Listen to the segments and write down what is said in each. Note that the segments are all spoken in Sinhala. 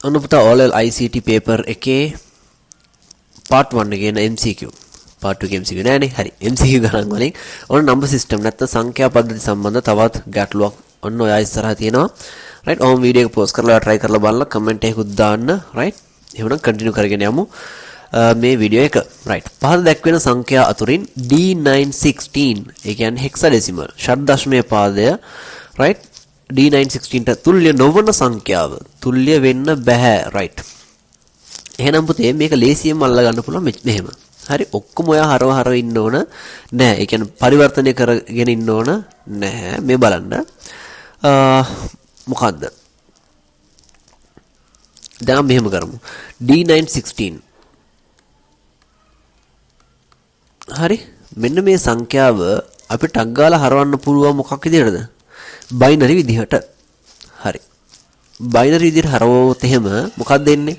ඔන්න පුතා all ICT paper එකේ part 1 එකේ MCQ part 2 MCQ නෑනේ. හරි. MCQ ගණන් වලින් ඔන්න number system නැත්නම් සංඛ්‍යා පද්ධති සම්බන්ධ තවත් ගැටලුවක් ඔන්න ඔය ඉස්සරහා තියෙනවා. right. ඕම් වීඩියෝ එක පෝස්ට් කරලා try කරලා බලලා comment එකකුත් දාන්න. right. එහෙනම් continue කරගෙන යමු මේ වීඩියෝ එක. right. පහත දැක්වෙන සංඛ්‍යා අතුරින් D916 ඒ කියන්නේ hexadecimal ෂඩ් දශමයේ පාදය right D916 ට තුල්‍ය නොවන සංඛ්‍යාව තුල්‍ය වෙන්න බෑ. right. එහෙනම් පුතේ මේක ලේසියෙන්ම අල්ලා ගන්න පුළුවන් මෙහෙම. හරි ඔක්කොම ඔයා හරව ඉන්න ඕන නෑ. ඒ කියන්නේ පරිවර්තනය කරගෙන ඉන්න ඕන නෑ. මේ බලන්න. මොකද්ද? දැන් මෙහෙම කරමු. D916 හරි මෙන්න මේ සංඛ්‍යාව අපිට ටක් ගාලා හරවන්න පුළුවන් මොකක් විදිහටද? බයිනරි විදිහට. හරි. බයිනරි විදිහට හරවුවොත් එහෙම මොකක්ද එන්නේ?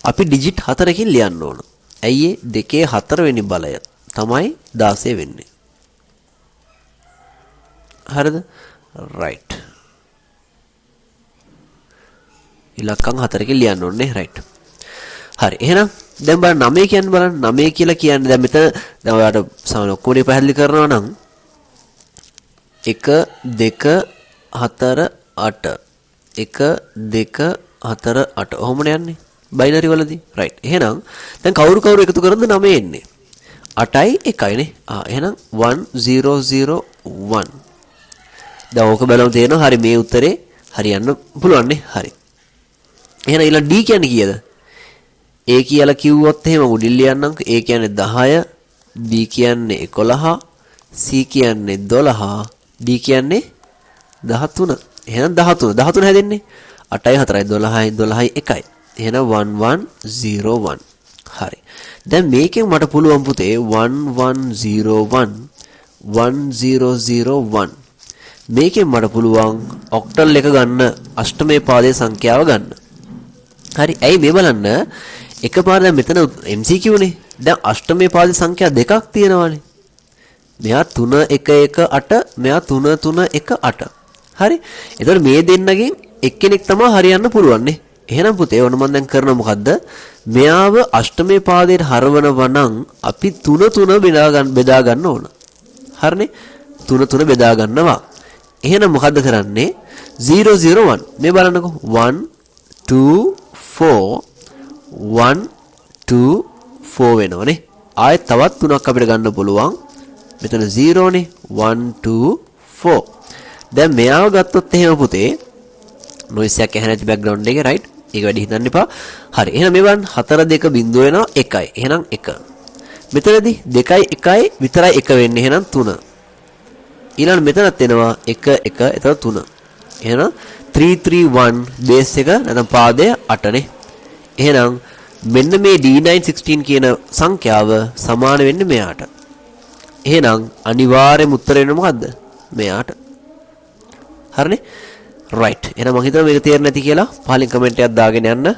අපි ඩිජිට් 4කින් ලියන්න ඕන. ඇයි ඒ 2 4 වෙනි බලය තමයි 16 වෙන්නේ. හරිද? right. ඉලක්කම් 4කින් ලියන්න ඕනේ. right. හරි. එහෙනම් දැන් බලන්න 9 කියන්නේ බලන්න 9 කියලා කියන්නේ දැන් මෙතන දැන් ඔයාලට සමහර ඔක්කොම පැහැදිලි කරනවා නම් 1 2 4 8 1 2 4 8 ඔහොමනේ යන්නේ බයිනරි වලදී. right. එහෙනම් දැන් කවුරු එකතු කරද්ද 9 එන්නේ? 8යි 1යි නේ. එහෙනම් 1001. දැන් ඕක බලමු තේරෙනවා. හරි මේ උත්තරේ හරියන්න පුළුවන් නේ. හරි. එහෙනම් ඊළඟ D කියන්නේ කීයද? A කියලා කිව්වොත් එහෙම උඩින් ලියන්නම්. A කියන්නේ 10, B කියන්නේ 11, C කියන්නේ 12, D කියන්නේ 13. එහෙනම් 13 හැදෙන්නේ 8යි 4යි 12යි 12යි 1යි. එහෙනම් 1101. හරි. දැන් මේකෙන් මට පුළුවන් පුතේ 1101 1001 මේකෙන් මට පුළුවන් ඔක්ටල් එක ගන්න අෂ්ටමේ පාදයේ සංඛ්‍යාව ගන්න. හරි. ඇයි මේ බලන්න එකපාර දැන් මෙතන MCQ නේ. දැන් අෂ්ටමේ පාදයේ සංඛ්‍යා දෙකක් තියෙනවානේ. මෙයා 3118 මෙයා 3318. හරි. එතකොට මේ දෙන්නගෙන් එක්කෙනෙක් තමයි හරියන්න පුළුවන් නේ. එහෙනම් පුතේ ඔන්න මම දැන් කරන මොකද්ද? මෙයාව අෂ්ටමේ පාදයට හරවනවා නම් අපි 3 බෙදා ගන්න ඕන. හරිනේ? 3 බෙදා ගන්නවා. එහෙනම් මොකද්ද කරන්නේ? 001 මේ බලන්නකෝ 1 2 4 1 2 4 වෙනවනේ. ආයෙත් තවත් 3ක් අපිට ගන්න පුළුවන්. මෙතන 0 නේ 1 2 4. දැන් මෙයාව ගත්තොත් එහෙම පුතේ noise එකක් ඇහෙන නැති background එකේ right. ඒක වැඩි හිතන්න එපා. හරි. එහෙනම් මේ බලන්න 4 2 බිංදුව වෙනවා 1යි. එහෙනම් 1. මෙතනදී 2යි 1යි විතරයි 1 වෙන්නේ. එහෙනම් 3. ඊළඟ මෙතනත් එනවා 1 1 එතකොට 3. එහෙනම් 331 බේස් එක නැත්නම් පාදය 8 නේ. එහෙනම් මෙන්න මේ D916 කියන සංඛ්‍යාව සමාන වෙන්නේ මෙයාට. එහෙනම් අනිවාර්යයෙන්ම උත්තර වෙන්නේ මොකද්ද? මෙයාට. හරිනේ? right. එහෙනම් මම හිතනවා මේක තේරෙන්නේ නැති කියලා පහලින් කමෙන්ට් එකක් දාගෙන යන්න.